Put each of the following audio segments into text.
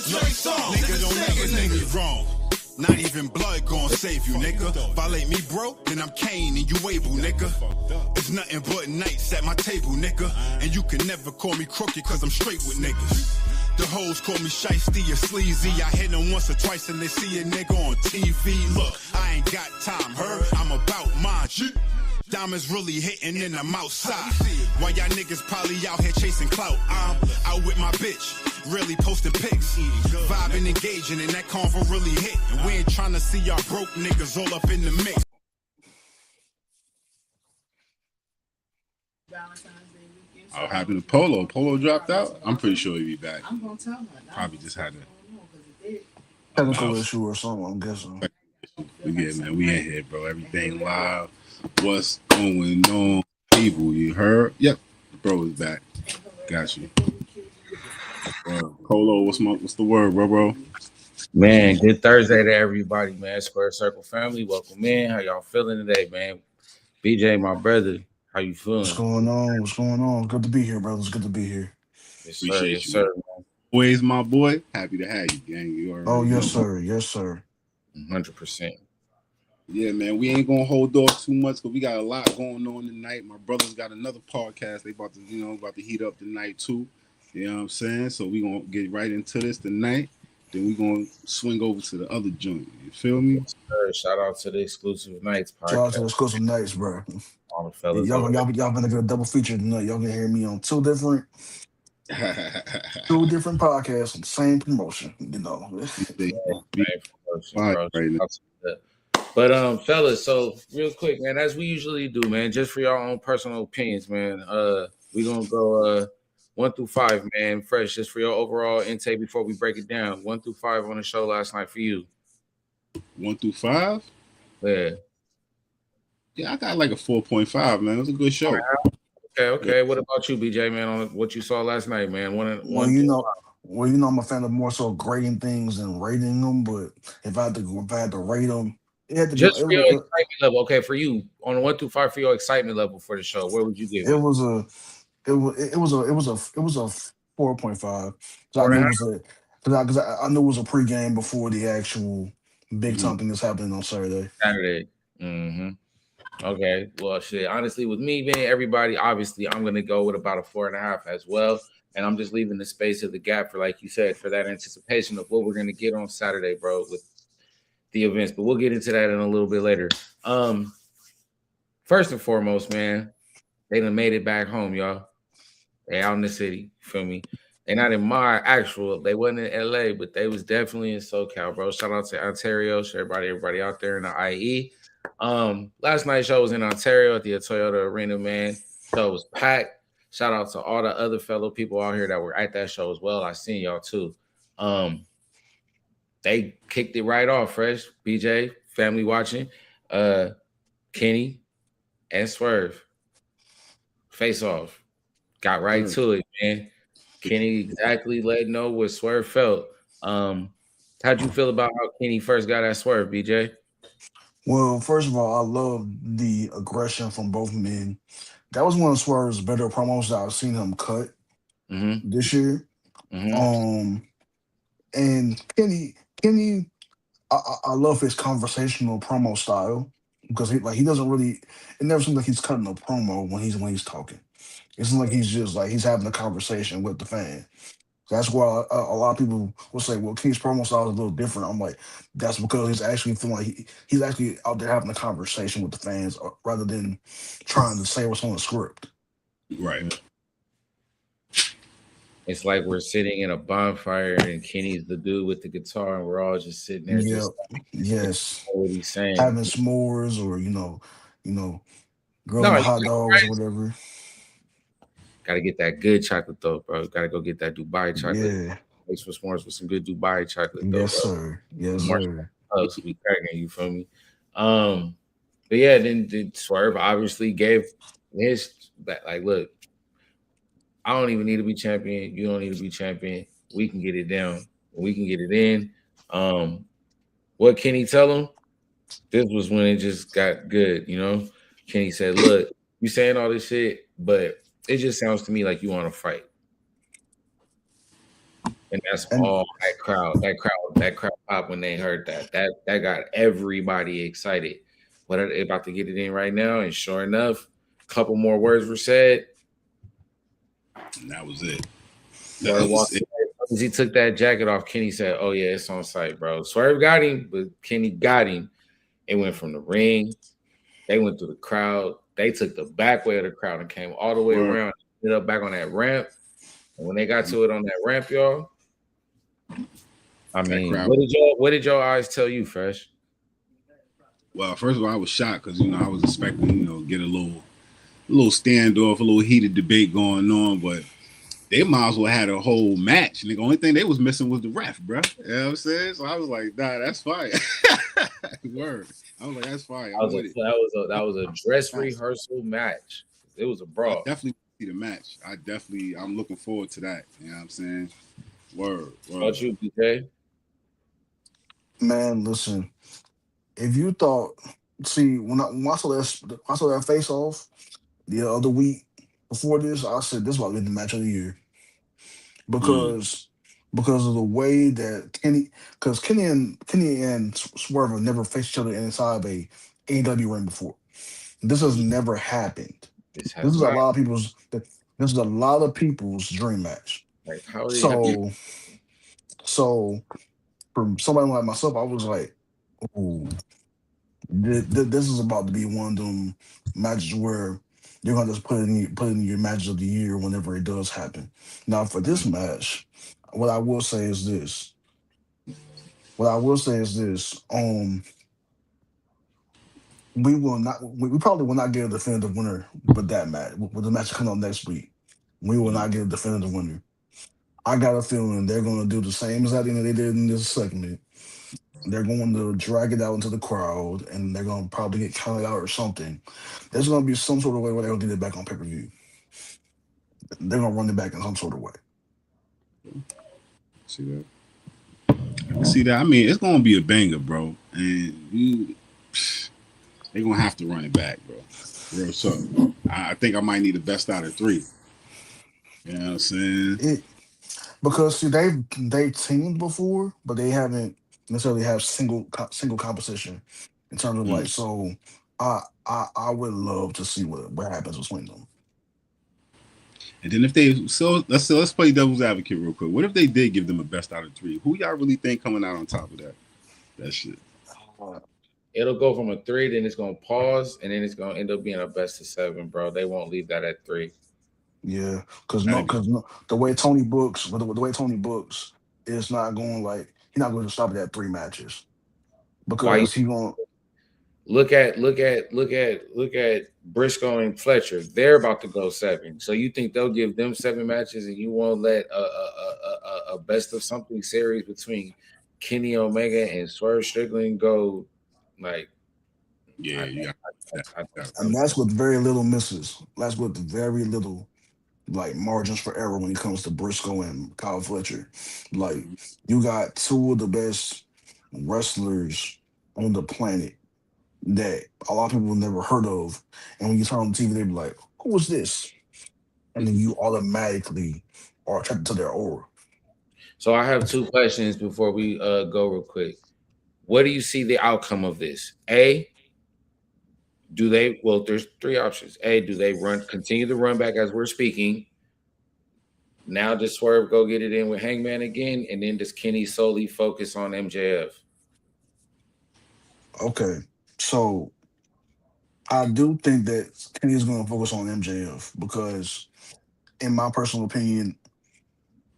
Nigga, don't never think me wrong. Not even blood gon' save you, nigga. Violate me, bro, then I'm Kane and you able, nigga. It's nothing but nights at my table, nigga. And you can never call me crooked, cause I'm straight with niggas. The hoes call me shiesty or sleazy. I hit them once or twice and they see a nigga on TV. Look, I ain't got time, heard? I'm about my shit. Diamonds really hitting and I'm outside. While y'all niggas probably out here chasing clout, I'm out with my bitch, really posting pics, vibing, engaging, and that convo really hit. And we ain't trying to see y'all broke niggas all up in the mix. I'll happen to Polo. Polo dropped out. I'm pretty sure he'll be back. I'm gonna tell her. Probably just had a technical issue or something, I'm guessing. We good, man. We in here, bro. Everything live. What's going on, people? You heard? Yep. Bro is back. Got you. Polo, what's the word, bro? Man, good Thursday to everybody, man. Square Circle family, welcome in. How y'all feeling today, man? BJ, my brother, how you feeling? What's going on? What's going on? Good to be here, brothers. Good to be here. Yes, sir. Yes, sir. Man. Boyz, my boy. Happy to have you, gang. You oh, yes, sir. Yes, sir. 100%. Yeah, man, we ain't gonna hold off too much because we got a lot going on tonight. My brothers got another podcast. They about to heat up tonight too. You know what I'm saying? So we gonna get right into this tonight. Then we gonna swing over to the other joint. You feel me? Yes, sir. Shout out to the Exclusive Nights podcast. Shout out to the Exclusive Nights, bro. All the fellas. Y'all gonna get a double feature tonight. Y'all gonna hear me on two different podcasts on the same promotion. You know. But fellas, so real quick, man, as we usually do, man, just for your own personal opinions, man, we're gonna go 1 through 5, man, fresh, just for your overall intake before we break it down. 1 through 5 on the show last night for you. 1 through 5? Yeah. Yeah, I got like a 4.5, man. It was a good show. Okay. What about you, BJ, man, on what you saw last night, man? Well, you know, I'm a fan of more so grading things than rating them, but if I had to rate them, it had to just be for your excitement level. Okay, for you, on a 1 through 5 for your excitement level for the show, where would you give it? It was a 4.5. Because I knew it was a pregame before the actual big time thing that's happening on Saturday. Mm-hmm. Okay, well, shit. Honestly, with me, man, everybody, obviously, I'm gonna go with about a 4.5 as well. And I'm just leaving the space of the gap for, like you said, for that anticipation of what we're gonna get on Saturday, bro, with the events. But we'll get into that in a little bit later. First and foremost, man, they done made it back home, y'all. They out in the city, you feel me? They not in my actual, they wasn't in LA, but they was definitely in SoCal, bro. Shout out to Ontario, everybody out there in the IE. Last night's show was in Ontario at the Toyota Arena, man. Show was packed. Shout out to all the other fellow people out here that were at that show as well. I seen y'all too. They kicked it right off, fresh. BJ, family watching, Kenny and Swerve. Face off. Got right to it, man. Kenny exactly let know what Swerve felt. How'd you feel about how Kenny first got at Swerve, BJ? Well, first of all, I love the aggression from both men. That was one of Swerve's better promos that I've seen him cut this year. And Kenny, I love his conversational promo style because he doesn't really. It never seems like he's cutting a promo when he's talking. It seems like he's just like he's having a conversation with the fan. That's why a lot of people will say, "Well, Kenny's promo style is a little different." I'm like, that's because he's actually feeling like he's actually out there having a conversation with the fans rather than trying to say what's on the script. Right. It's like we're sitting in a bonfire and Kenny's the dude with the guitar and we're all just sitting there. Yeah. Just Yes. what he's saying. Having s'mores or grilling hot dogs or whatever. Gotta get that good chocolate though, bro. Gotta go get that Dubai chocolate. Yeah. Makes for s'mores with some good Dubai chocolate though. Yes, bro. Sir. Yes, sir. We cracking, you feel me? But yeah, then Swerve obviously gave his like, look, I don't even need to be champion. You don't need to be champion. We can get it down. We can get it in. What Kenny tell him? This was when it just got good, you know? Kenny said, look, you saying all this shit, but it just sounds to me like you want to fight. And that's all that crowd pop when they heard that. That got everybody excited. But they're about to get it in right now, and sure enough, a couple more words were said. And that was it. As he took that jacket off, Kenny said, "Oh yeah, it's on site, bro." Swerve got him, but Kenny got him. It went from the ring. They went through the crowd. They took the back way of the crowd and came all the way around, ended up back on that ramp. And when they got to it on that ramp, y'all, I mean, what did your eyes tell you, Fresh? Well, first of all, I was shocked because I was expecting get a little standoff, a little heated debate going on, but they might as well had a whole match. The only thing they was missing was the ref, bro. You know what I'm saying? So I was like, nah, that's fine. Word. I was like, that's fine. That was a dress rehearsal match. It was a brawl. I definitely see the match. I'm looking forward to that. You know what I'm saying? Word. What about you, BJ? Man, listen. If you thought, when I saw that face off the other week before this, I said this is about to be the match of the year because of the way that Kenny and Swerve have never faced each other inside a AEW ring before. This has never happened. This is a lot of people's dream match. Like so for somebody like myself, I was like, ooh, this is about to be one of them matches where you're gonna just put in your matches of the year whenever it does happen. Now for this match, what I will say is this. We probably will not get a definitive winner with that match. With the match coming up next week, we will not get a definitive winner. I got a feeling they're going to do the same exact thing that they did in this segment. They're going to drag it out into the crowd, and they're going to probably get counted out or something. There's going to be some sort of way where they're going to get it back on pay-per-view. They're going to run it back in some sort of way. See that? I mean, it's going to be a banger, bro. And they're going to have to run it back, bro. Real talk. I think I might need the best out of 3. You know what I'm saying? Because they've teamed before, but they haven't necessarily have single competition in terms of like. So I would love to see what happens between them. And then let's play devil's advocate real quick. What if they did give them a best out of 3? Who y'all really think coming out on top of that shit? It'll go from a 3, then it's gonna pause, and then it's gonna end up being a best of 7, bro. They won't leave that at 3. Yeah, because the way Tony books, it's not going he's not going to stop it at 3 matches because he going look at Briscoe and Fletcher. They're about to go 7. So you think they'll give them 7 matches, and you won't let a best of something series between Kenny Omega and Swerve Strickland go like? Yeah, and that's with very little misses. That's with very little margins for error when it comes to Briscoe and Kyle Fletcher. Like, you got 2 of the best wrestlers on the planet that a lot of people never heard of, and when you turn on the TV, they be like, "Who is this?" And then you automatically are attracted to their aura. So I have 2 questions before we go real quick. What do you see the outcome of this? A, there's 3 options. A, do they continue to run back as we're speaking? Now does Swerve go get it in with Hangman again? And then does Kenny solely focus on MJF? Okay. So I do think that Kenny is going to focus on MJF because, in my personal opinion,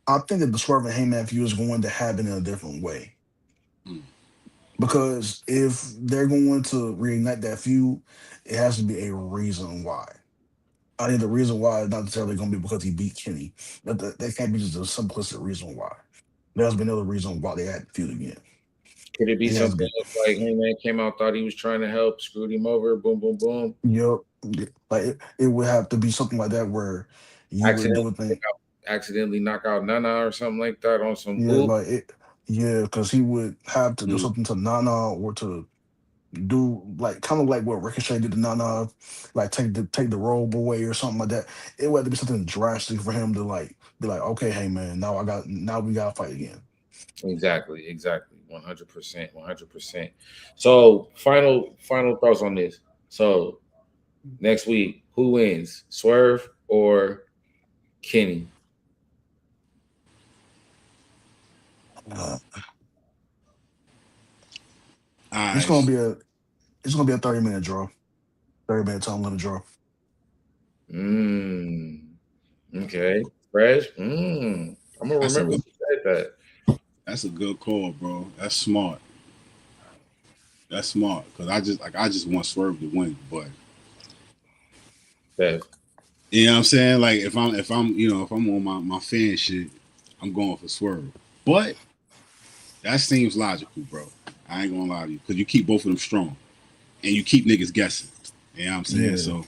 I think that the Swerve and Hangman feud is going to happen in a different way. Because if they're going to reignite that feud, it has to be a reason why. I think the reason why is not necessarily going to be because he beat Kenny. That can't be just a simplistic reason why. There's been another reason why they had to feud again. Could it be something like Hangman came out, thought he was trying to help, screwed him over, boom, boom, boom? Yep. Like it would have to be something like that where you would do a thing. Accidentally knock out Nana or something like that on some because he would have to do something to Nana or to do like kind of like what Ricochet did to Nana, like take the robe away or something like that. It would have to be something drastic for him to like be like, okay, hey man, now we gotta fight again. Exactly. 100%. 100%. So final thoughts on this. So next week, who wins? Swerve or Kenny? It's gonna be a 30-minute draw. 30-minute time limit draw. Okay. Fresh. I'm gonna remember you said that. That's a good call, bro. That's smart. Because I just want Swerve to win, but you know what I'm saying? Like if I'm on my fan shit, I'm going for Swerve. But that seems logical, bro. I ain't gonna lie to you. Because you keep both of them strong. And you keep niggas guessing. You know what I'm saying? Yeah. So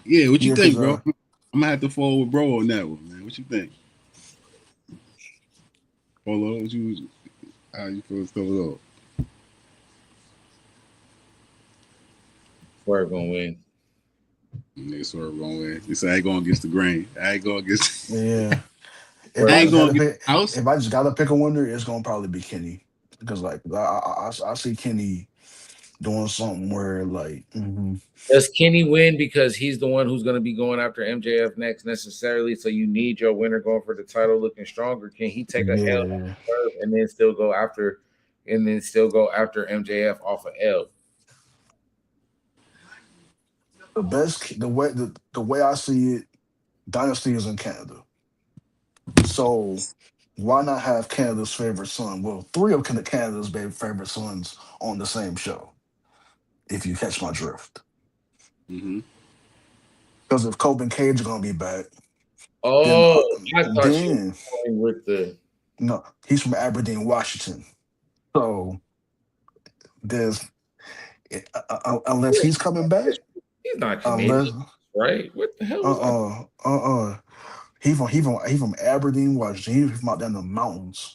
yeah, what you think, bro? I'm gonna have to fall with bro on that one, man. What you think? Polo, how you feel still up? Swerve gonna win. Nigga Swerve gonna win. He said I ain't going against the grain. I ain't going against Yeah. I ain't going against the house. If I just gotta pick a winner, it's gonna probably be Kenny. Because like I see Kenny doing something where like Does Kenny win because he's the one who's going to be going after MJF next necessarily? So you need your winner going for the title looking stronger. Can he take a L and then still go after MJF off of L? The way I see it, Dynasty is in Canada. So why not have Canada's favorite son? Well, 3 of Canada's favorite sons on the same show. If you catch my drift. Because if Coben Cage is gonna be back. I thought you were going with the. No, he's from Aberdeen, Washington. So there's unless he's coming back. He's not Canadian, right? What the hell? He from Aberdeen, Washington. He's from out there in the mountains.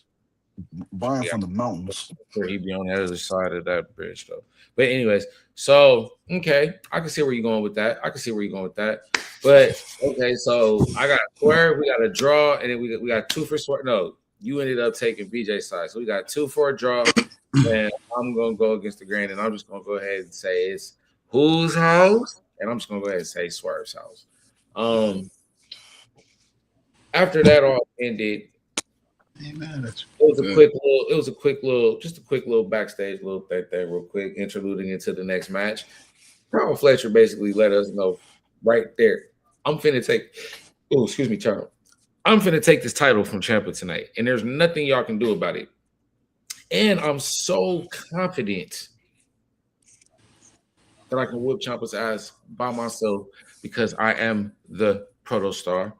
Brian from the mountains. He'd be on the other side of that bridge, though. But anyways, so okay, I can see where you're going with that. But okay, so I got Swerve, we got a draw, and then we got 2 for Swerve. No, you ended up taking BJ's side, so we got 2 for a draw, and I'm gonna go against the grain, and I'm just gonna go ahead and say it's whose house, and I'm just gonna go ahead and say Swerve's house. After that all ended. It was a quick little backstage little thing real quick, interluding into the next match. Carl Fletcher basically let us know right there. I'm finna take Charles. I'm finna take this title from Ciampa tonight, and there's nothing y'all can do about it. And I'm so confident that I can whoop Ciampa's ass by myself because I am the protostar.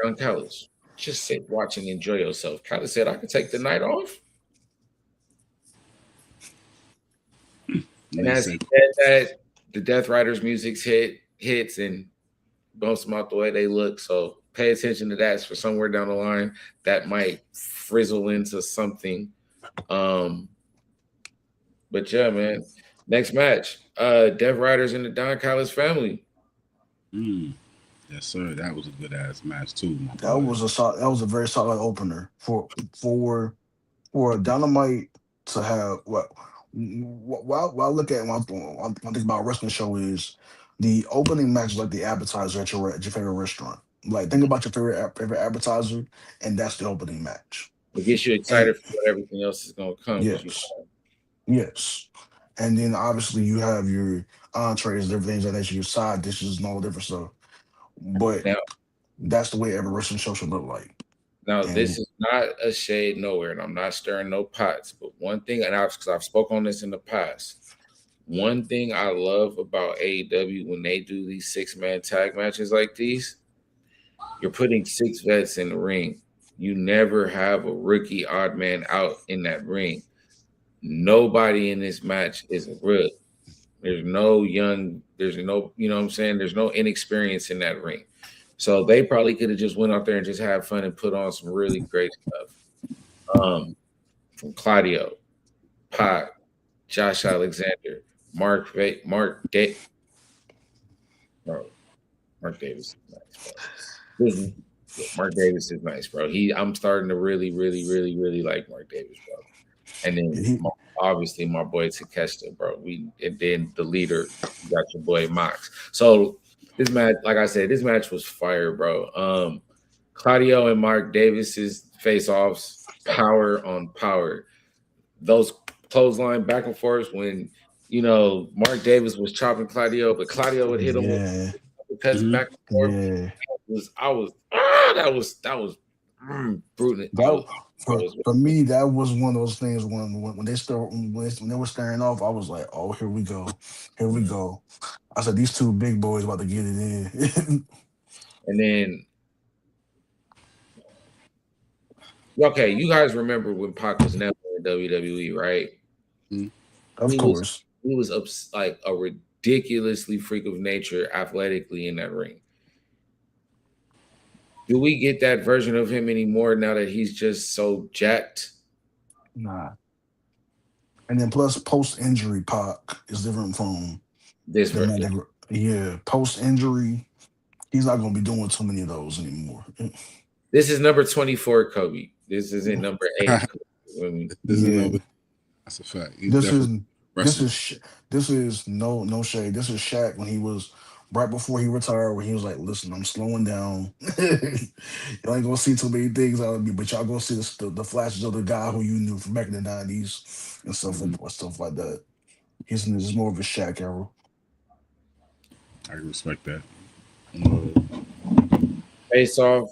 John Callis. Just sit, watch, and enjoy yourself. Kind of said I could take the night off. And as he said that, the Death Riders music hits and bumps them out the way they look. So pay attention to that. For somewhere down the line, that might frizzle into something. But yeah, man. Next match, Death Riders and the Don Callis family. Yes, sir. That was a good ass match too. That was a very solid opener for a Dynamite to have. What I look at when I think about a wrestling show is the opening match is like the appetizer at your favorite restaurant. Like think about your favorite appetizer, and that's the opening match. It gets you excited for what everything else is going to come. Yes. And then obviously you have your entrees, different things like that, your side dishes and all the different stuff. But now, that's the way every wrestling show should look like. Now, this is not a shade nowhere, and I'm not stirring no pots. But one thing, because I've spoken on this in the past, one thing I love about AEW when they do these 6-man tag matches like these, you're putting 6 vets in the ring. You never have a rookie odd man out in that ring. Nobody in this match is a rook. There's no, you know what I'm saying? There's no inexperience in that ring. So they probably could have just went out there and just had fun and put on some really great stuff from Claudio. Pac, Josh Alexander, Mark Davis. Mark Davis is nice, bro. Mark Davis is nice, bro. I'm starting to really like Mark Davis, bro. And then obviously my boy Takeshita, bro. And then the leader, you got your boy Mox. So this match, like I said, this match was fire, bro. Claudio and Mark Davis's face-offs, power on power. Those clothesline back and forth when Mark Davis was chopping Claudio, but Claudio would hit him with because back and forth. Yeah. That was brutal. For me, that was one of those things when they were staring off, I was like, oh, here we go. I said, these two big boys about to get it in. And then, okay, you guys remember when Pac was never in WWE, right? Of course. He was like a ridiculously freak of nature athletically in that ring. Do we get that version of him anymore now that he's just so jacked? Nah. And then plus post-injury Pac is different from this version. Yeah, post-injury, he's not going to be doing too many of those anymore. This is number 24, Kobe. This isn't number 8. That's a fact. This is no shade. This is Shaq when he was right before he retired, where he was like, "Listen, I'm slowing down. Y'all ain't gonna see too many things out of me, but y'all gonna see the flashes of the guy who you knew from back in the '90s and stuff like that." He's more of a Shaq era. I respect that. Face off,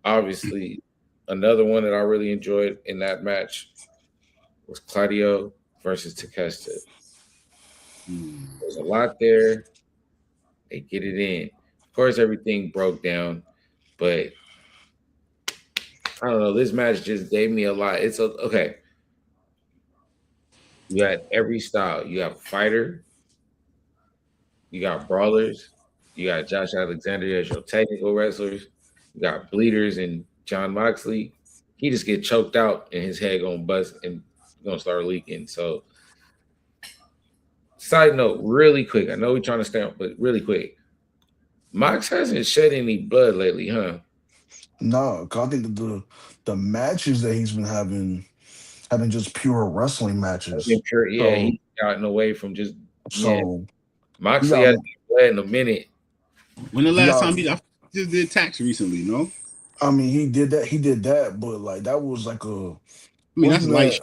obviously, another one that I really enjoyed in that match was Claudio versus Takeshita. There's a lot there. They get it in. Of course, everything broke down, but I don't know. This match just gave me a lot. Okay. You had every style. You have a fighter. You got brawlers. You got Josh Alexander as your technical wrestlers. You got bleeders and John Moxley. He just get choked out and his head gonna bust and gonna start leaking. So, side note, really quick. I know we're trying to stay on, but really quick. Mox hasn't shed any blood lately, huh? No, I think the matches that he's been having just pure wrestling matches. He's gotten away from just Moxley hasn't bled in a minute. When the last time he just did tax recently, no? I mean, he did that, but like that was like that's light.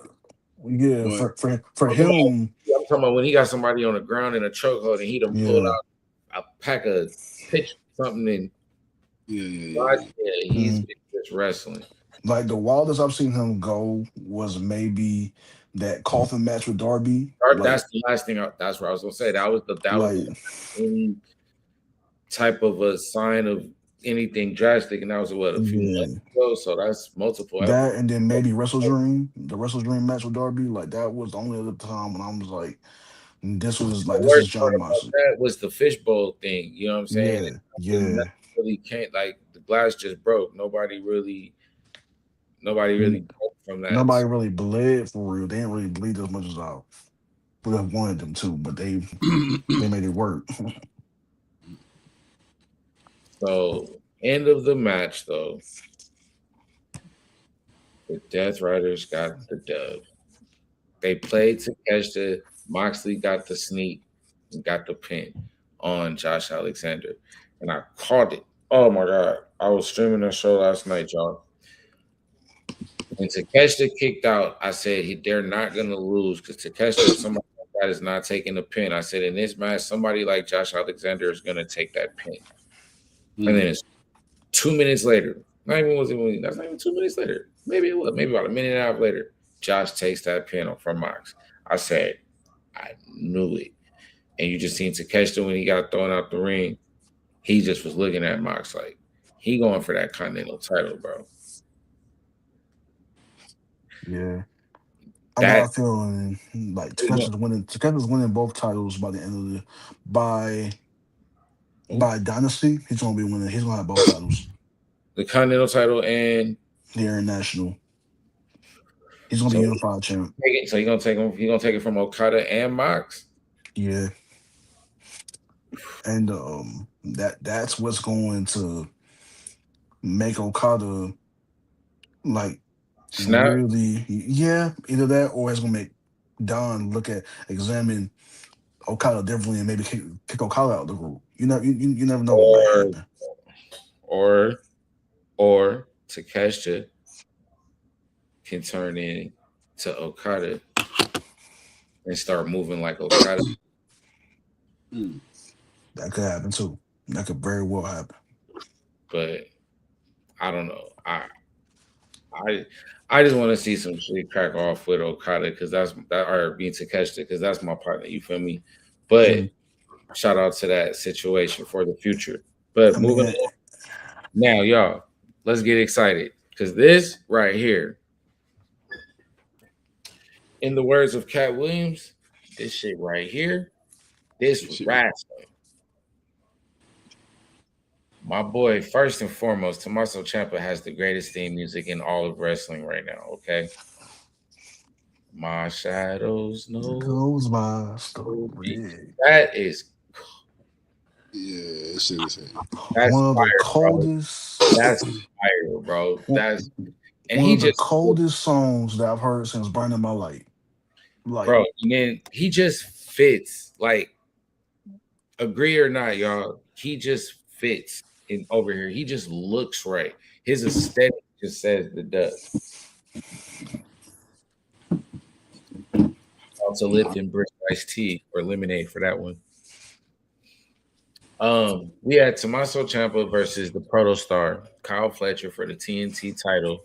Yeah, for him. I'm talking about when he got somebody on the ground in a chokehold and he done pulled out a pack of pitch something and he's just wrestling. Like the wildest I've seen him go was maybe that coffin match with Darby. That's the last thing. That's what I was gonna say. That was any type of a sign of anything drastic, and that was a few months ago. So that's multiple. That and then maybe the Wrestle Dream match with Darby. Like that was the only other time when I was like, this is John Moxley. That was the fishbowl thing. You know what I'm saying? Yeah. Really can't, like, the glass just broke. Nobody really broke from that. Nobody really bled for real. They didn't really bleed as much as I would have wanted them to, but they made it work. So, end of the match, though. The Death Riders got the dub. They played Takeshita. Moxley got the sneak and got the pin on Josh Alexander. And I caught it. Oh, my God. I was streaming that show last night, y'all. When Takeshita kicked out, I said they're not going to lose because Takeshita, somebody like that, is not taking the pin. I said in this match, somebody like Josh Alexander is going to take that pin. And then it's 2 minutes later. That's not even 2 minutes later. Maybe it was. Maybe about a minute and a half later, Josh takes that pin from Mox. I said, I knew it. And you just seen Takeshita when he got thrown out the ring. He just was looking at Mox like, he going for that Continental title, bro. Yeah. I got a feeling like Takeshita's winning both titles by the end of by Dynasty. He's gonna be winning. He's gonna have both titles. The Continental title and the International. He's gonna be unified champ. So he's gonna take him. He's gonna take it from Okada and Mox. Yeah. And that's what's going to make Okada like Snap. really, yeah, either that or it's gonna make Don examine Okada differently and maybe kick Okada out of the group. You never know what might happen. Or Takeshita can turn into Okada and start moving like Okada. That could happen too. That could very well happen. But I don't know. I just want to see some shit crack off with Okada because or being Takeshita because that's my partner. You feel me? But shout out to that situation for the future. But moving on. Now, y'all, let's get excited because this right here, in the words of Cat Williams, this shit right here, this was wrestling. My boy, first and foremost, Tommaso Ciampa has the greatest theme music in all of wrestling right now, okay? My shadows knows my story. That is... Yeah, shit is that's one of the coldest. Bro. That's fire, bro. That's... And one of the coldest songs that I've heard since Burning My Light. Bro, and then he just fits. Like, agree or not, y'all, he just fits in over here. He just looks right. His aesthetic just says it does. Also, Lipton Brick iced tea or lemonade for that one. We had Tommaso Ciampa versus the Protostar, Kyle Fletcher for the TNT title.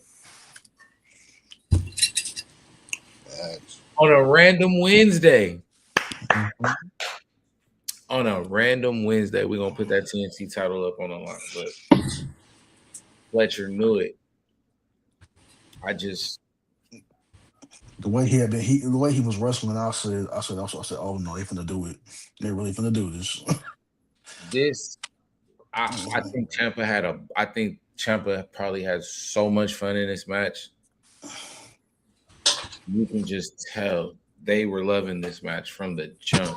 On a random Wednesday. On a random Wednesday, we're gonna put that TNT title up on the line. But Fletcher knew it. The way the way he was wrestling, I said, oh no, they finna do it. They really finna do this. I think Ciampa probably had so much fun in this match. You can just tell they were loving this match from the jump.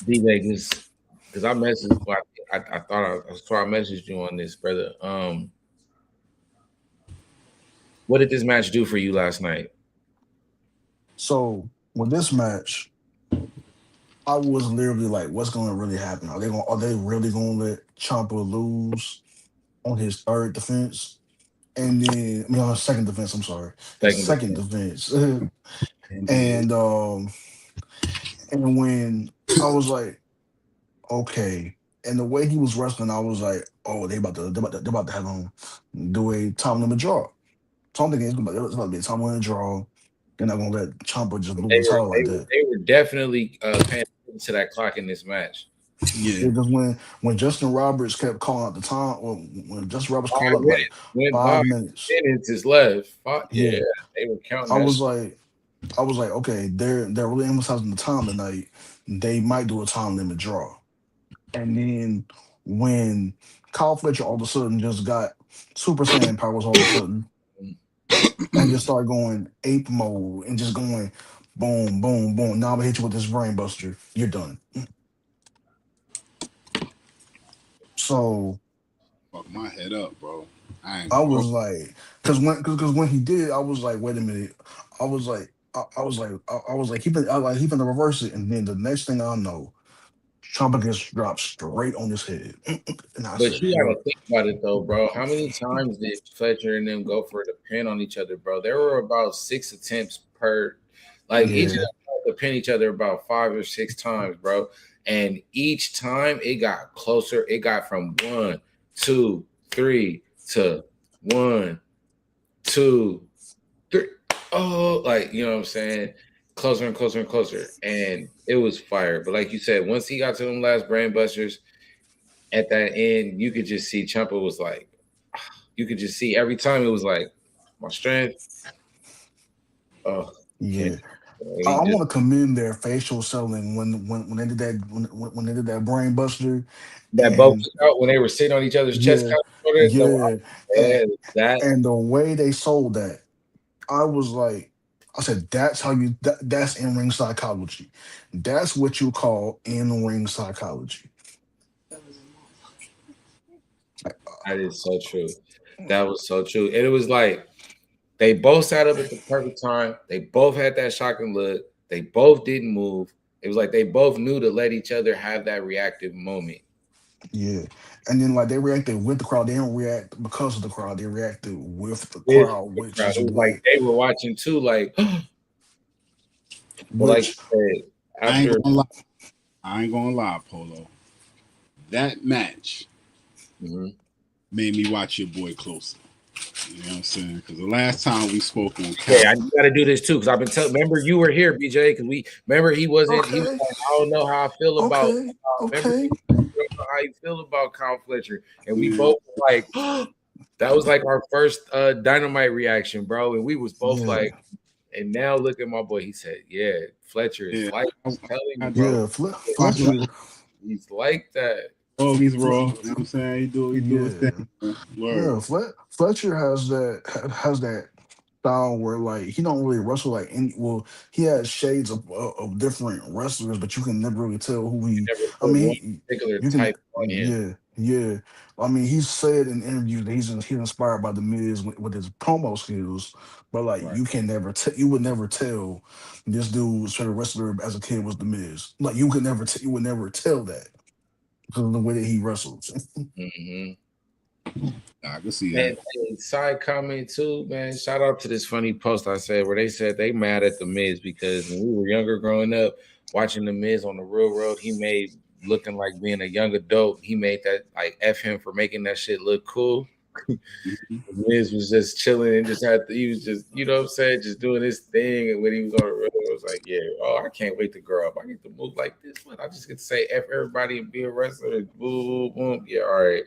D-Vegas, because I messaged, I messaged you on this, brother. What did this match do for you last night? So with this match, I was literally like, what's going to really happen? Are they really going to let Ciampa lose on his third defense? And then, on his second defense, I'm sorry. Second defense. And when I was like, okay. And the way he was wrestling, I was like, oh, they're about to have him do a time limit draw. So I'm thinking it's about to be a time limit draw. They're not going to let Ciampa just lose the title like that. They were definitely paying attention to that clock in this match. Yeah, because when Justin Roberts kept calling out the time, when Justin Roberts called out like 5 minutes, minutes is left. Yeah, they were counting. I was like, okay, they're really emphasizing the time tonight. They might do a time limit draw. And then when Kyle Fletcher all of a sudden just got Super Saiyan powers all of a sudden, and just started going ape mode and just going boom, boom, boom. Now I'm gonna hit you with this brain buster. You're done. So fuck my head up, bro. I was like, because when he did, I was like, wait a minute. I was like, he finna reverse it, and then the next thing I know, Ciampa gets dropped straight on his head. But you gotta think about it though, bro. How many times did Fletcher and them go for the pin on each other, bro? There were about 6 attempts per. Each of them tried to pin each other about 5 or 6 times, bro. And each time it got closer. It got from 1, 2, 3 to 1, 2, 3. Oh, you know what I'm saying? Closer and closer and closer. And it was fire. But like you said, once he got to them last brain busters, at that end, you could just see Ciampa was like, you could just see every time it was like, my strength. Oh, yeah. I want to commend their facial selling when they did that when they did that brain buster. That both when they were sitting on each other's chest. And the way they sold that, I was like, I said, that's how that's in-ring psychology. That's what you call in-ring psychology. That is so true. That was so true. And it was like they both sat up at the perfect time. They both had that shocking look. They both didn't move. It was like they both knew to let each other have that reactive moment. Yeah. And then like they reacted with the crowd. They didn't react because of the crowd. They reacted with the crowd, which is like they were watching too, like which I ain't gonna lie, Polo. That match made me watch your boy closer. You know what I'm saying? Because the last time we spoke on I got to do this too because I've been telling. Remember, you were here, BJ. Because remember he wasn't. He was like, I don't know how I feel about. Remember, you don't know how you feel about Kyle Fletcher, and we both were like, that was like our first Dynamite reaction, bro. And we was both like, and now look at my boy. He said, "Yeah, Fletcher is like I'm telling you, bro. Fletcher, he's like that." Oh, he's raw. You know what I'm saying? He do his thing. Yeah, Fletcher has that style where like he don't really wrestle like any. Well, he has shades of different wrestlers, but you can never really tell who he. I mean, particular type on him. Yeah. I mean, he's said in interviews that he's inspired by the Miz with his promo skills, but like you can never you would never tell this dude's favorite wrestler as a kid was the Miz. Like you would never tell that. Because of the way that he wrestles. I can see that. And side comment too, man. Shout out to this funny post I said where they said they mad at the Miz because when we were younger growing up, watching the Miz on the real road, he made looking like being a young adult. He made that like F him for making that shit look cool. Miz was just chilling and he was just, you know what I'm saying, just doing his thing. And when he was on the road, it was like, yeah, I can't wait to grow up. I get to move like this, but I just get to say F everybody and be a wrestler. Boom, boom. Yeah, all right.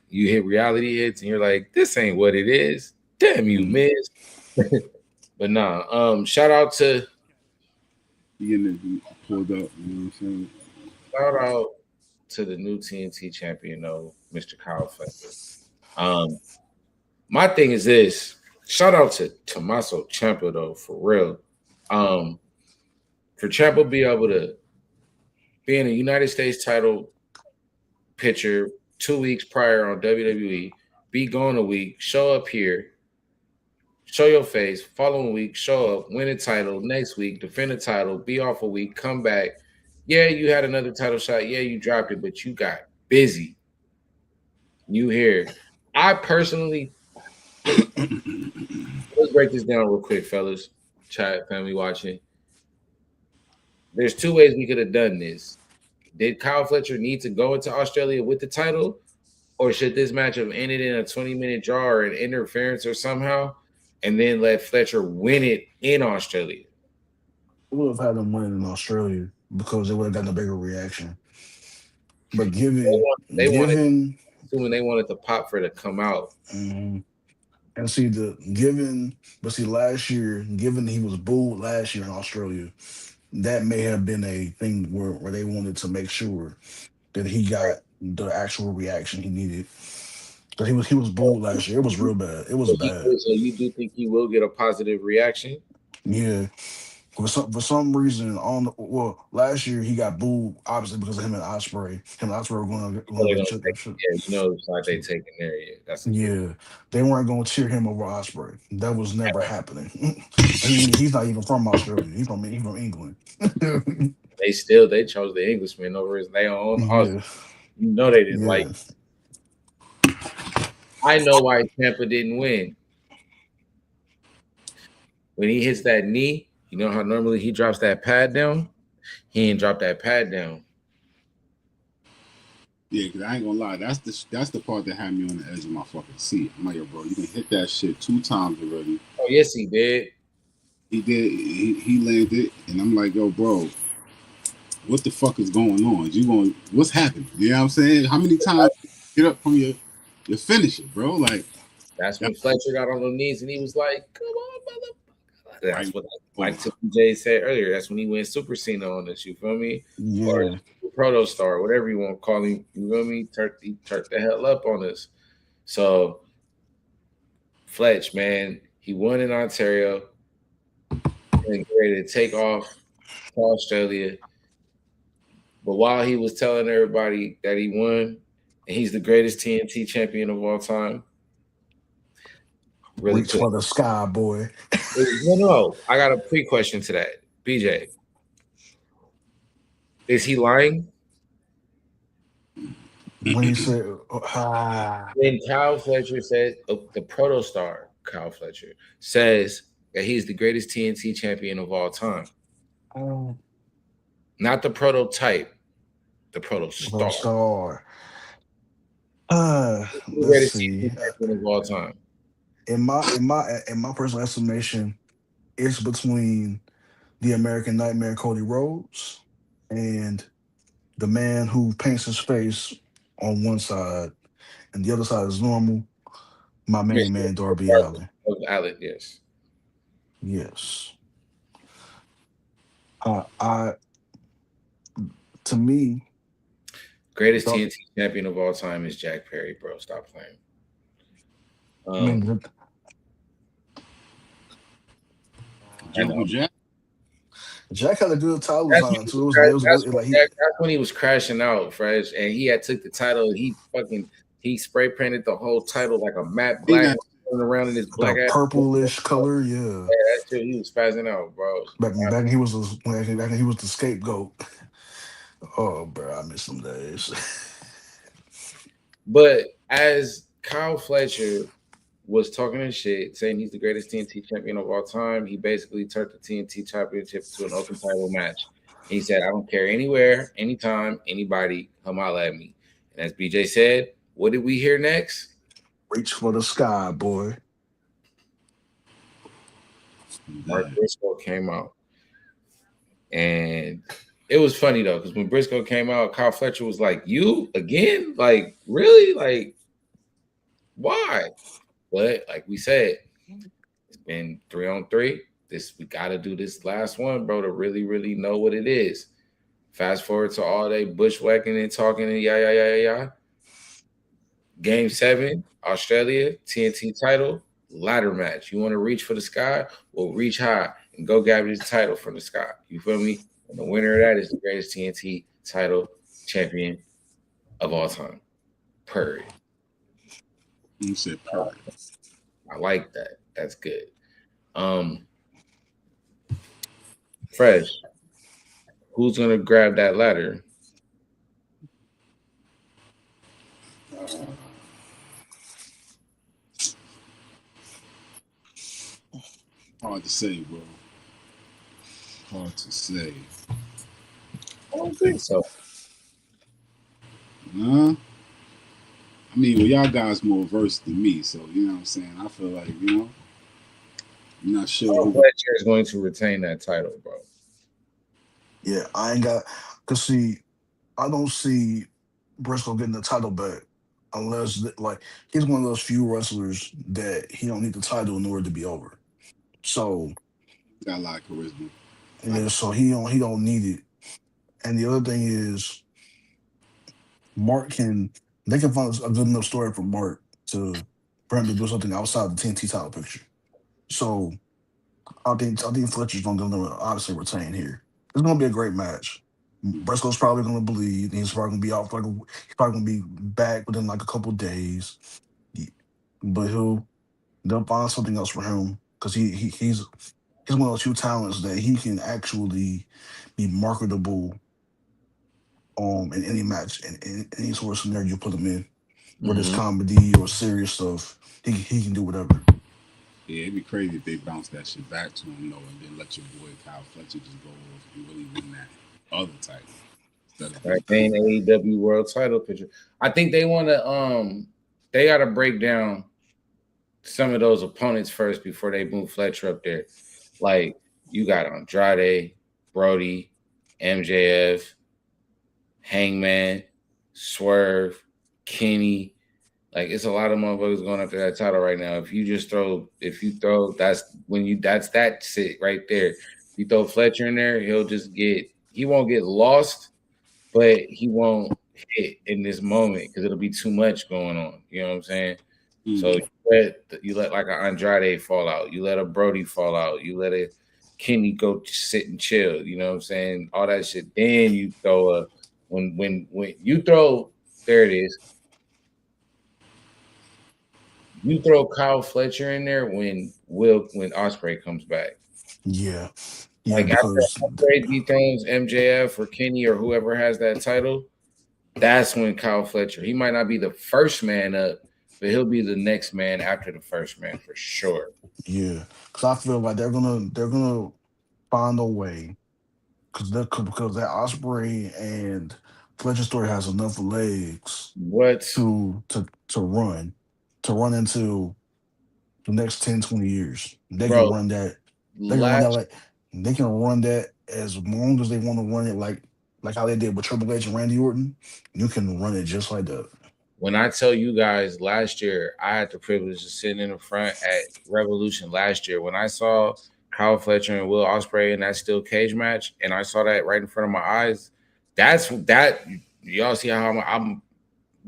You hit reality hits and you're like, this ain't what it is. Damn you, Miz. But nah, shout out to getting pulled up, you know what I'm saying? Shout out to the new TNT champion, though, Mr. Kyle Fletcher. My thing is this. Shout out to Tommaso Ciampa though, for real. For Ciampa be able to be in a United States title picture 2 weeks prior on WWE, be gone a week, show up here, show your face, following week, show up, win a title, next week, defend a title, be off a week, come back. Yeah, you had another title shot. Yeah, you dropped it, but you got busy. You here. I personally, let's break this down real quick, fellas. Chat, family watching. There's two ways we could have done this. Did Kyle Fletcher need to go into Australia with the title? Or should this match have ended in a 20-minute draw or an interference or somehow, and then let Fletcher win it in Australia? I would have had him win in Australia because they would have gotten a bigger reaction. But assuming they wanted the pop for it to come out. Mm-hmm. And see last year, given he was booed last year in Australia, that may have been a thing where they wanted to make sure that he got the actual reaction he needed. But he was booed last year. It was real bad. It was bad. So you do think he will get a positive reaction? Yeah. For some reason, last year he got booed obviously because of him and Ospreay. Him and Ospreay were going to it's like they taking there. They weren't going to cheer him over Ospreay. That was never happening. He's not even from Australia. He's from England. They chose the Englishman over his own. You know they didn't like. I know why Ciampa didn't win. When he hits that knee. You know how normally he drops that pad down? He ain't dropped that pad down. Yeah, because I ain't gonna lie. That's the part that had me on the edge of my fucking seat. I'm like, yo, bro, you done hit that shit 2 times already. Oh, yes, he did. He did. He landed, and I'm like, yo, bro, what the fuck is going on? What's happening? You know what I'm saying? How many times you get up from your finisher, bro? Like, that's when Fletcher got on the knees and he was like, come on, motherfucker. that's what, like Jay said earlier, that's when he went Super Cena on us. You feel me? Yeah. Or Proto Star, whatever you want to call him. You feel me? He turned the hell up on us. So Fletch, man, he won in Ontario and ready to take off to Australia. But while he was telling everybody that he won and he's the greatest TNT champion of all time, really reach for the sky, boy. No, I got a pre-question to that. BJ, is he lying? When he said, when Kyle Fletcher said, the proto star Kyle Fletcher says that he's the greatest TNT champion of all time. Not the prototype, the proto star. Let's see. Of all time. In my personal estimation, it's between the American Nightmare Cody Rhodes and the man who paints his face on one side and the other side is normal. My main man, Darby Allin. Allin, yes. Yes. To me, greatest TNT champion of all time is Jack Perry, bro. Stop playing. Jack had a good title on too. That's when he was crashing out, fresh, and he had took the title. He spray painted the whole title like a matte black around in his black purplish color. Yeah, that shit, he was spazzing out, bro. Back he was the scapegoat. Oh, bro, I miss them days. But as Kyle Fletcher was talking his shit, saying he's the greatest TNT champion of all time, he basically turned the TNT championship to an open title match. He said, I don't care anywhere, anytime, anybody, come holla at me. And as BJ said, what did we hear next? Reach for the sky, boy. Mark Briscoe came out. And it was funny, though, because when Briscoe came out, Kyle Fletcher was like, you again? Like, really? Like, why? But like we said, it's been 3-on-3. We got to do this last one, bro, to really, really know what it is. Fast forward to all day bushwhacking and talking and yeah. Game 7, Australia, TNT title, ladder match. You want to reach for the sky? Well, reach high and go grab this title from the sky. You feel me? And the winner of that is the greatest TNT title champion of all time. Period. You said period. I like that. That's good. Fresh, who's gonna grab that ladder? Hard to say, bro. Hard to say. I don't think so. Nah. I mean, well, y'all guys more versed than me, so you know what I'm saying. I feel like, you know, I'm not sure. Fletcher is going to retain that title, bro. Yeah, I ain't got. Cause see, I don't see Briscoe getting the title back unless like he's one of those few wrestlers that he don't need the title in order to be over. So got a lot of charisma. Yeah, so he don't need it. And the other thing is, they can find a good enough story for Mark for him to do something outside the TNT title picture. So I think Fletcher's gonna obviously retain here. It's gonna be a great match. Briscoe's probably gonna bleed. He's probably gonna be out he's probably gonna be back within like a couple days. But they'll find something else for him because he's one of those few talents that he can actually be marketable in any match, in any sort of scenario you put him in, whether it's comedy or serious stuff. He can do whatever. Yeah, it'd be crazy if they bounce that shit back to him, though, and then let your boy Kyle Fletcher just go off and really win that other title. Main AEW World Title picture. I think they want to. They got to break down some of those opponents first before they move Fletcher up there. Like you got Andrade, Brody, MJF, Hangman, Swerve, Kenny, Like it's a lot of motherfuckers going after that title right now. If you throw, that's it right there. If you throw Fletcher in there, he won't get lost, but he won't hit in this moment because it'll be too much going on. You know what I'm saying? So you let like an Andrade fall out, you let a Brody fall out, you let a Kenny go sit and chill. You know what I'm saying? All that shit. Then you throw when you throw, there it is. You throw Kyle Fletcher in there when Ospreay comes back. Yeah. Like because after Ospreay dethrones MJF or Kenny or whoever has that title, that's when Kyle Fletcher. He might not be the first man up, but he'll be the next man after the first man for sure. Yeah, because I feel like they're gonna find a way because that Osprey and Fletcher story has enough legs to run into the next 10, 20 years. They can run that. They can run that as long as they want to run it like how they did with Triple H and Randy Orton. You can run it just like that. When I tell you guys, last year I had the privilege of sitting in the front at Revolution last year when I saw Kyle Fletcher and Will Ospreay in that steel cage match, and I saw that right in front of my eyes. Y'all see how I'm